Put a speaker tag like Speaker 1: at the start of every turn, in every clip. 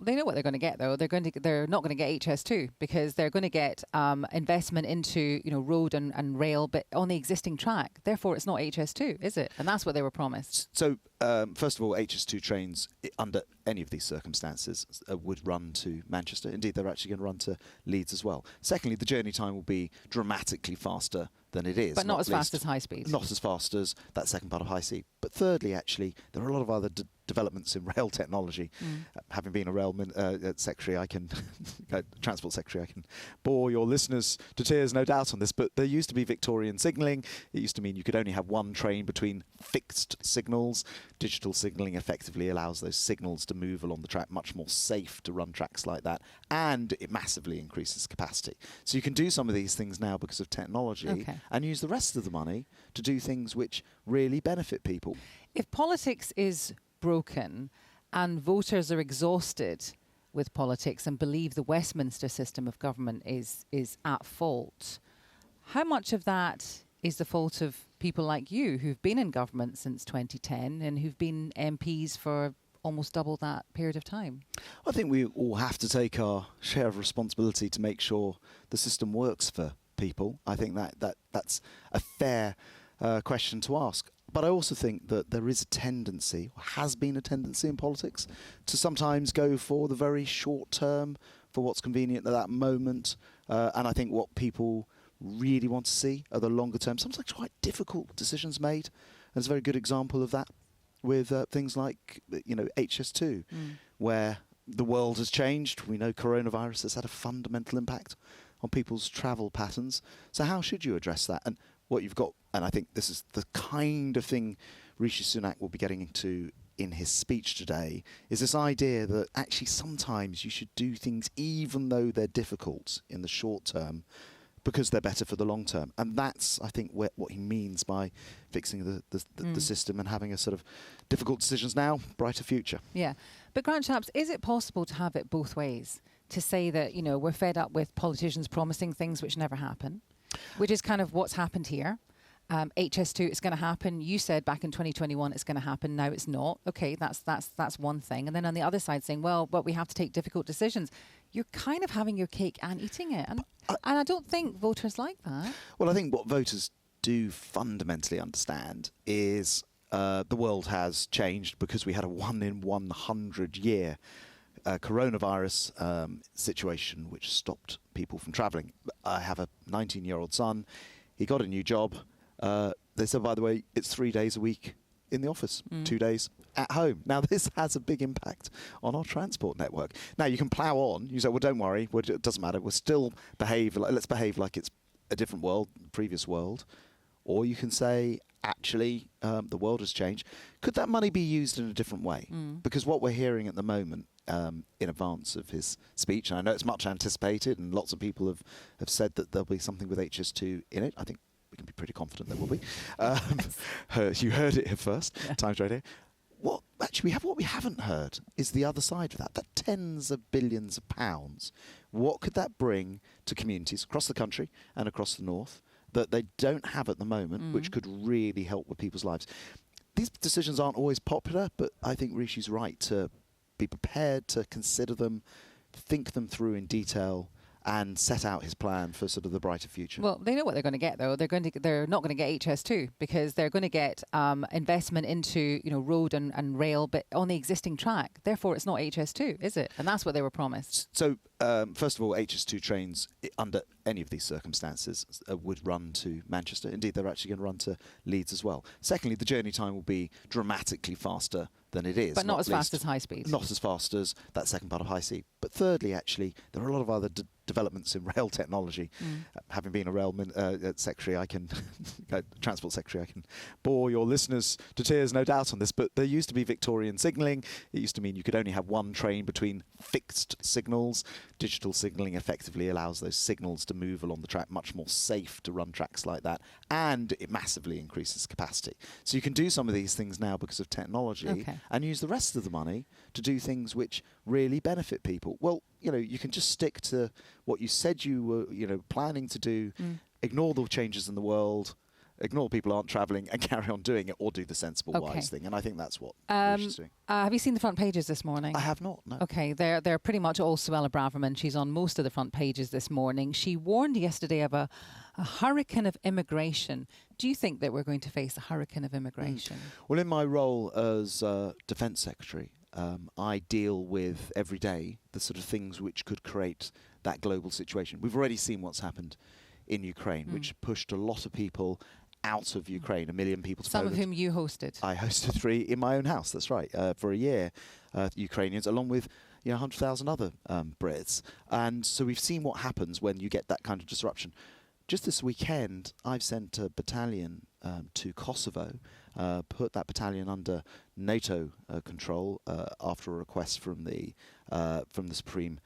Speaker 1: they know what they're going to get, though. They're not going to get HS2 because they're going to get investment into road and rail, but on the existing track. Therefore, it's not HS2, is it? And that's what they were promised.
Speaker 2: So, first of all, HS2 trains, under any of these circumstances, would run to Manchester. Indeed, they're actually going to run to Leeds as well. Secondly, the journey time will be dramatically faster than it is.
Speaker 1: But not as fast as high speed.
Speaker 2: Not as fast as that second part of high speed. But thirdly, actually, there are a lot of other developments in rail technology. Having been a rail secretary, transport secretary, I can bore your listeners to tears, no doubt, on this. But there used to be Victorian signalling. It used to mean you could only have one train between fixed signals. Digital signalling effectively allows those signals to move along the track, much more safe to run tracks like that, and it massively increases capacity. So you can do some of these things now because of technology, and use the rest of the money to do things which really benefit people.
Speaker 1: If politics is broken and voters are exhausted with politics and believe the Westminster system of government is at fault, how much of that is the fault of people like you who've been in government since 2010 and who've been MPs for almost double that period of time?
Speaker 2: I think we all have to take our share of responsibility to make sure the system works for people. I think that's a fair question to ask. But I also think that there is a tendency, or has been a tendency in politics, to sometimes go for the very short term, for what's convenient at that moment. And I think what people really want to see are the longer term, sometimes quite difficult decisions made. There's a very good example of that with things like HS2, where the world has changed. We know coronavirus has had a fundamental impact on people's travel patterns. So how should you address that? And what you've got, and I think this is the kind of thing Rishi Sunak will be getting into in his speech today, is this idea that actually sometimes you should do things even though they're difficult in the short term because they're better for the long term. And that's, I think, what he means by fixing the system and having a sort of difficult decisions now, brighter future.
Speaker 1: Yeah. But Grant Shapps, is it possible to have it both ways? To say that, we're fed up with politicians promising things which never happen, which is kind of what's happened here. HS2 is going to happen. You said back in 2021 it's going to happen. Now it's not. Okay, that's one thing. And then on the other side saying, well, but we have to take difficult decisions. You're kind of having your cake and eating it. And I don't think voters like that. Well,
Speaker 2: I think what voters do fundamentally understand is the world has changed because we had a 1 in 100 year coronavirus situation which stopped people from travelling. I have a 19-year-old son. He got a new job. They said, by the way, it's 3 days a week in the office, 2 days at home. Now, this has a big impact on our transport network. Now, you can plough on. You say, well, don't worry. It doesn't matter. We'll still behave. Let's behave like it's a different world, previous world. Or you can say, actually, the world has changed. Could that money be used in a different way? Because what we're hearing at the moment, in advance of his speech, and I know it's much anticipated, and lots of people have said that there'll be something with HS2 in it. I think we can be pretty confident there will be. You heard it here first, Times Radio. What we haven't heard is the other side of that tens of billions of pounds. What could that bring to communities across the country and across the north that they don't have at the moment, which could really help with people's lives? These decisions aren't always popular, but I think Rishi's right to be prepared to consider them, think them through in detail, and set out his plan for sort of the brighter future.
Speaker 1: Well, they know what they're going to get, though. They're not going to get HS2 because they're going to get investment into road and rail, but on the existing track. Therefore, it's not HS2, is it? And that's what they were promised.
Speaker 2: So, first of all, HS2 trains, under any of these circumstances, would run to Manchester. Indeed, they're actually going to run to Leeds as well. Secondly, the journey time will be dramatically faster than it is.
Speaker 1: But not as fast as high speed.
Speaker 2: Not as fast as that second part of high speed. But thirdly, actually, there are a lot of other developments in rail technology. Having been a rail secretary, transport secretary, I can bore your listeners to tears, no doubt, on this. But there used to be Victorian signalling. It used to mean you could only have one train between fixed signals. Digital signalling effectively allows those signals to move along the track, much more safe to run tracks like that, and it massively increases capacity. So you can do some of these things now because of technology, and use the rest of the money to do things which really benefit people. Well, you can just stick to what you said you were, planning to do, ignore the changes in the world, ignore people aren't travelling and carry on doing it, or do the sensible, wise thing. And I think that's what Rishi's doing.
Speaker 1: Have you seen the front pages this morning?
Speaker 2: I have not, no.
Speaker 1: Okay, they're pretty much all Suella Braverman. She's on most of the front pages this morning. She warned yesterday of a hurricane of immigration. Do you think that we're going to face a hurricane of immigration?
Speaker 2: Well, in my role as Defence Secretary, I deal with every day the sort of things which could create that global situation. We've already seen what's happened in Ukraine, which pushed a lot of people out of Ukraine, 1 million people to Poland.
Speaker 1: Some of whom you hosted.
Speaker 2: I hosted 3 in my own house, that's right, for a year, Ukrainians, along with 100,000 other Brits. And so we've seen what happens when you get that kind of disruption. Just this weekend, I've sent a battalion to Kosovo, put that battalion under NATO control after a request from the Supreme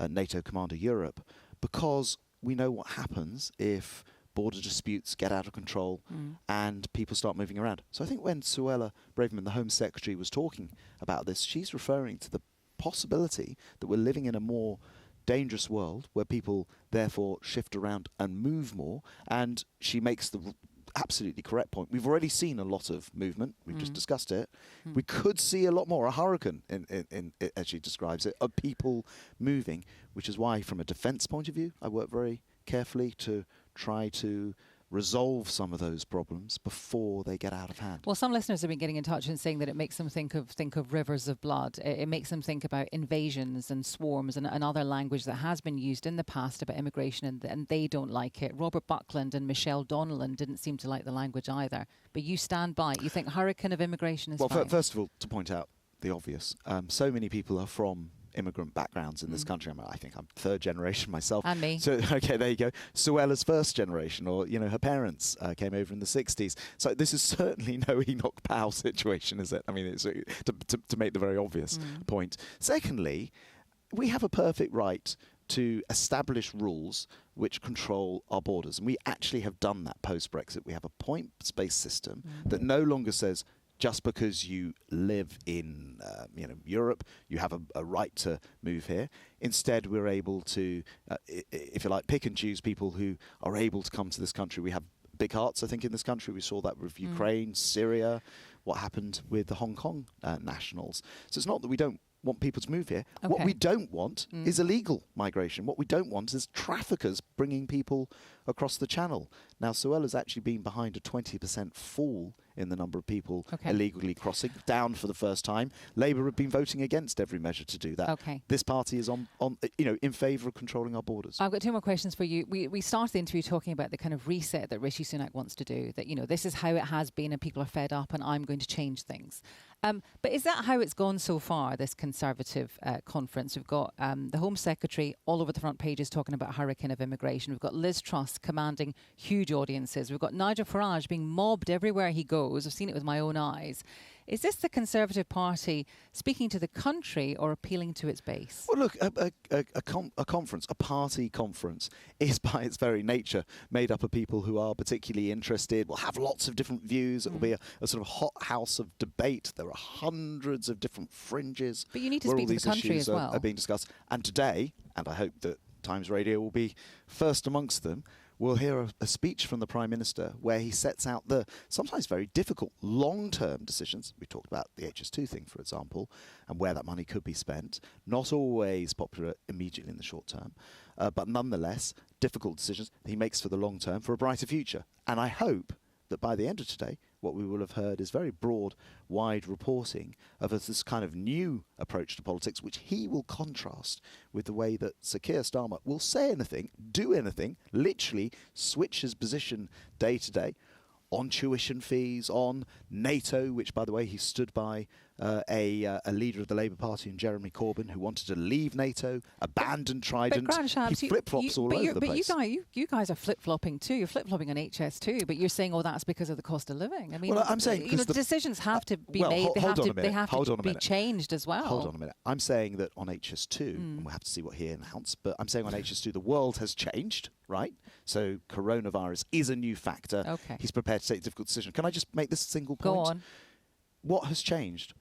Speaker 2: NATO Commander Europe, because we know what happens if border disputes get out of control and people start moving around. So I think when Suella Braverman, the Home Secretary, was talking about this, she's referring to the possibility that we're living in a more dangerous world where people therefore shift around and move more. And she makes the absolutely correct point. We've already seen a lot of movement. We've just discussed it. We could see a lot more, a hurricane, in as she describes it, of people moving, which is why, from a defence point of view, I work very carefully to try to resolve some of those problems before they get out of hand.
Speaker 1: Well, some listeners have been getting in touch and saying that it makes them think of rivers of blood. It makes them think about invasions and swarms and other language that has been used in the past about immigration, and they don't like it. Robert Buckland and Michelle Donnellan didn't seem to like the language either. But you stand by it. You think hurricane of immigration is fine?
Speaker 2: Well, first of all, to point out the obvious, so many people are from immigrant backgrounds in this country. I think I'm 3rd generation myself.
Speaker 1: And me.
Speaker 2: So, okay, there you go. Suella's 1st generation, or, her parents came over in the 60s. So this is certainly no Enoch Powell situation, is it? I mean, it's, to make the very obvious point. Secondly, we have a perfect right to establish rules which control our borders. And we actually have done that post-Brexit. We have a points-based system that no longer says, just because you live in Europe, you have a right to move here. Instead, we're able to, if you like, pick and choose people who are able to come to this country. We have big hearts, I think, in this country. We saw that with Ukraine, Syria, what happened with the Hong Kong nationals. So it's not that we don't want people to move here.
Speaker 1: Okay.
Speaker 2: What we don't want is illegal migration. What we don't want is traffickers bringing people across the channel. Now, Suella's actually been behind a 20% fall in the number of people illegally crossing, down for the first time. Labour have been voting against every measure to do that.
Speaker 1: Okay.
Speaker 2: This party is on in favour of controlling our borders.
Speaker 1: I've got 2 more questions for you. We started the interview talking about the kind of reset that Rishi Sunak wants to do, that, this is how it has been and people are fed up and I'm going to change things. But is that how it's gone so far, this Conservative conference? We've got the Home Secretary all over the front pages talking about a hurricane of immigration. We've got Liz Truss commanding huge audiences. We've got Nigel Farage being mobbed everywhere he goes. I've seen it with my own eyes. Is this the Conservative Party speaking to the country or appealing to its base?
Speaker 2: Well, look, a conference, a party conference, is by its very nature made up of people who are particularly interested, will have lots of different views. It will be a sort of hot house of debate. There are hundreds of different fringes.
Speaker 1: But you need to
Speaker 2: where
Speaker 1: speak
Speaker 2: all
Speaker 1: to the
Speaker 2: these
Speaker 1: country
Speaker 2: issues
Speaker 1: as well.
Speaker 2: are being discussed. And today, and I hope that Times Radio will be first amongst them, we'll hear a speech from the Prime Minister where he sets out the sometimes very difficult long-term decisions. We talked about the HS2 thing, for example, and where that money could be spent. Not always popular immediately in the short term, but nonetheless, difficult decisions he makes for the long term for a brighter future. And I hope that by the end of today, what we will have heard is very broad, wide reporting of this kind of new approach to politics, which he will contrast with the way that Sir Keir Starmer will say anything, do anything, literally switch his position day to day on tuition fees, on NATO, which, by the way, he stood by a leader of the Labour Party in Jeremy Corbyn who wanted to leave NATO, abandon Trident.
Speaker 1: But Shapps,
Speaker 2: he flip-flops all over the place.
Speaker 1: But you guys are flip-flopping too. You're flip-flopping on HS2, but you're saying, oh, that's because of the cost of living. I mean,
Speaker 2: well, I'm saying
Speaker 1: the decisions have to be made. They have to be changed as well.
Speaker 2: Hold on a minute. I'm saying that on HS2, and we'll have to see what he announced, but I'm saying on HS2 the world has changed, right? So coronavirus is a new factor.
Speaker 1: Okay.
Speaker 2: He's prepared to take a difficult decision. Can I just make this single point?
Speaker 1: Go on.
Speaker 2: What has changed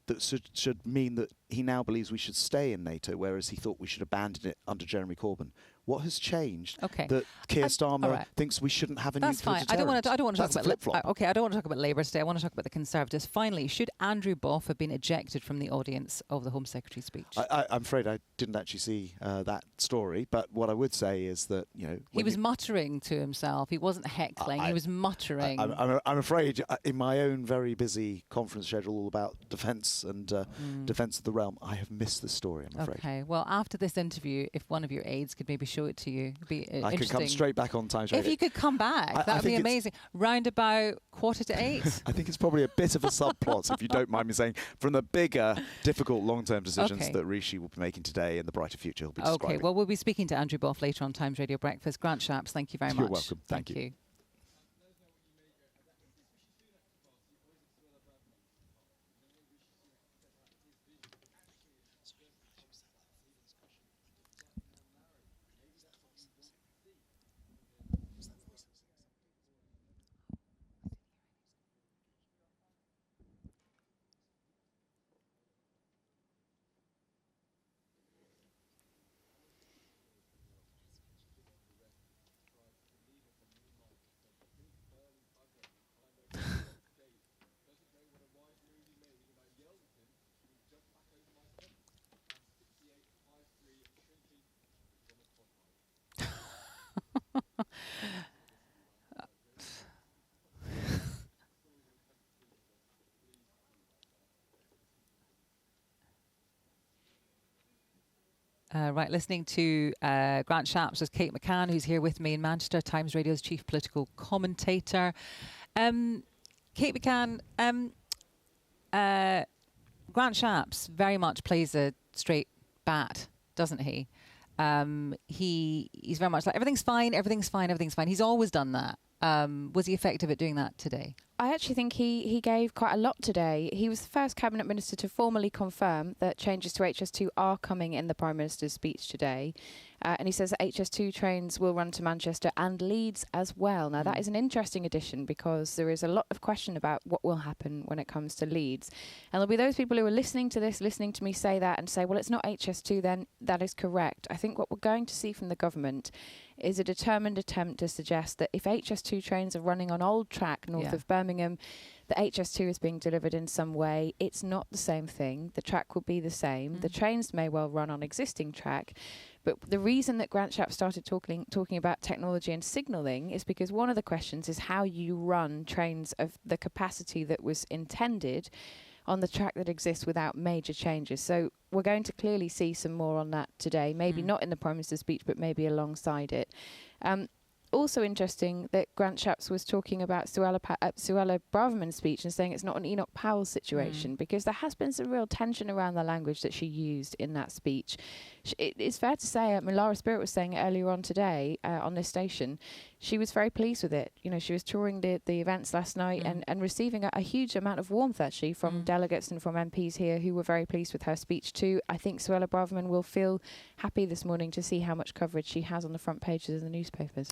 Speaker 2: that should mean that he now believes we should stay in NATO, whereas he thought we should abandon it under Jeremy Corbyn? What has changed
Speaker 1: Okay.
Speaker 2: that Keir Starmer
Speaker 1: all right.
Speaker 2: thinks we shouldn't have a
Speaker 1: That's
Speaker 2: nuclear
Speaker 1: fine.
Speaker 2: deterrent?
Speaker 1: I don't want to talk
Speaker 2: That's a
Speaker 1: about
Speaker 2: flip-flop.
Speaker 1: okay, I don't want to talk about Labour today. I want to talk about the Conservatives. Finally, should Andrew Boff have been ejected from the audience of the Home Secretary's speech?
Speaker 2: I'm afraid I didn't actually see that story, but what I would say is that
Speaker 1: he was muttering to himself. He wasn't heckling. He was muttering.
Speaker 2: I'm afraid in my own very busy conference schedule all about defence and defence of the realm, I have missed the story. I'm afraid.
Speaker 1: Okay. Well, after this interview, if one of your aides could maybe show it to you, it'd be
Speaker 2: I could come straight back on Times Radio.
Speaker 1: If you could come back, that would be amazing. Round about 7:45.
Speaker 2: I think it's probably a bit of a subplot, if you don't mind me saying, from the bigger, difficult long-term decisions that Rishi will be making today in the brighter future he'll be describing.
Speaker 1: Okay, well, we'll be speaking to Andrew Boff later on Times Radio Breakfast. Grant Shapps, thank you very much.
Speaker 2: You're welcome. Thank you.
Speaker 1: Right, listening to Grant Shapps with Kate McCann, who's here with me in Manchester, Times Radio's chief political commentator. Kate McCann, Grant Shapps very much plays a straight bat, doesn't he? He's very much like, everything's fine, everything's fine, everything's fine. He's always done that. Was he effective at doing that today?
Speaker 3: I actually think he gave quite a lot today. He was the first Cabinet Minister to formally confirm that changes to HS2 are coming in the Prime Minister's speech today. And he says that HS2 trains will run to Manchester and Leeds as well. Now, that is an interesting addition because there is a lot of question about what will happen when it comes to Leeds. And there'll be those people who are listening to this, listening to me say that and say, well, it's not HS2 then. That is correct. I think what we're going to see from the government is a determined attempt to suggest that if HS2 trains are running on old track north of Birmingham, the HS2 is being delivered in some way. It's not the same thing. The track will be the same. The trains may well run on existing track. But the reason that Grant Shapps started talking about technology and signalling is because one of the questions is how you run trains of the capacity that was intended on the track that exists without major changes. So we're going to clearly see some more on that today, maybe not in the Prime Minister's speech, but maybe alongside it. Also interesting that Grant Shapps was talking about Suella Braverman's speech and saying it's not an Enoch Powell situation because there has been some real tension around the language that she used in that speech. It's fair to say, Lara Spirit was saying it earlier on today on this station, she was very pleased with it. You know, she was touring the events last night and receiving a huge amount of warmth actually from delegates and from MPs here who were very pleased with her speech too. I think Suella Braverman will feel happy this morning to see how much coverage she has on the front pages of the newspapers.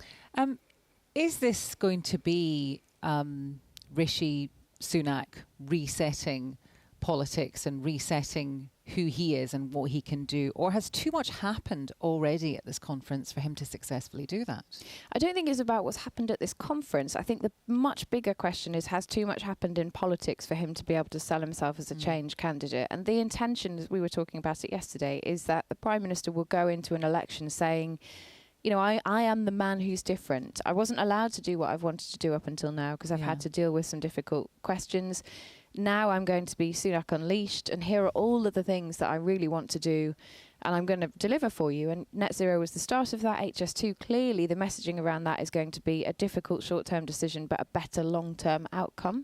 Speaker 1: Is this going to be Rishi Sunak resetting politics and resetting who he is and what he can do? Or has too much happened already at this conference for him to successfully do that?
Speaker 3: I don't think it's about what's happened at this conference. I think the much bigger question is, has too much happened in politics for him to be able to sell himself as a change candidate? And the intention, as we were talking about it yesterday, is that the Prime Minister will go into an election saying, you know, I am the man who's different. I wasn't allowed to do what I've wanted to do up until now because I've had to deal with some difficult questions. Now I'm going to be Sunak Unleashed, and here are all of the things that I really want to do, and I'm going to deliver for you. And net zero was the start of that. HS2, clearly the messaging around that is going to be a difficult short-term decision, but a better long-term outcome.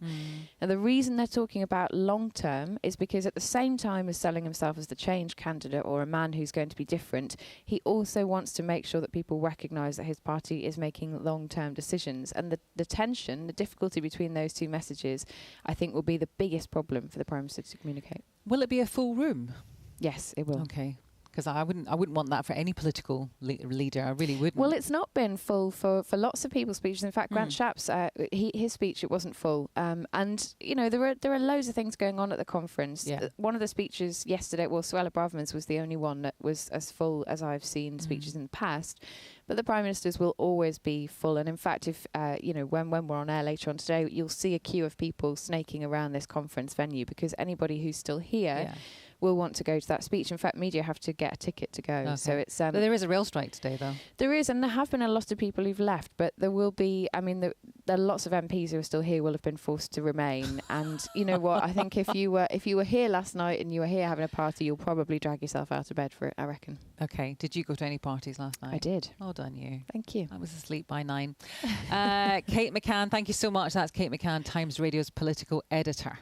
Speaker 3: And the reason they're talking about long-term is because at the same time as selling himself as the change candidate or a man who's going to be different, he also wants to make sure that people recognise that his party is making long-term decisions. And the tension, the difficulty between those two messages, I think will be the biggest problem for the Prime Minister to communicate.
Speaker 1: Will it be a full room?
Speaker 3: Yes, it will.
Speaker 1: Okay. because I wouldn't want that for any political leader. I really wouldn't.
Speaker 3: Well, it's not been full for lots of people's speeches. In fact, Grant Shapps, his speech, it wasn't full. And you know, there are loads of things going on at the conference.
Speaker 1: Yeah.
Speaker 3: One of the speeches yesterday, well, Suella Braverman's was the only one that was as full as I've seen speeches in the past. But the Prime Ministers will always be full. And in fact, if you know, when we're on air later on today, you'll see a queue of people snaking around this conference venue, because anybody who's still here will want to go to that speech. In fact, media have to get a ticket to go.
Speaker 1: Okay.
Speaker 3: So it's
Speaker 1: But there is a rail strike today, though.
Speaker 3: there is, and there have been a lot of people who've left, but there will be, I mean, there are lots of MPs who are still here will have been forced to remain. And you know what, I think if you were here last night and you were here having a party, you'll probably drag yourself out of bed for it, I reckon.
Speaker 1: Okay. Did you go to any parties last night?
Speaker 3: I did.
Speaker 1: Well done, you.
Speaker 3: Thank you.
Speaker 1: I was asleep by 9. Kate McCann, thank you so much. That's Kate McCann, Times Radio's political editor.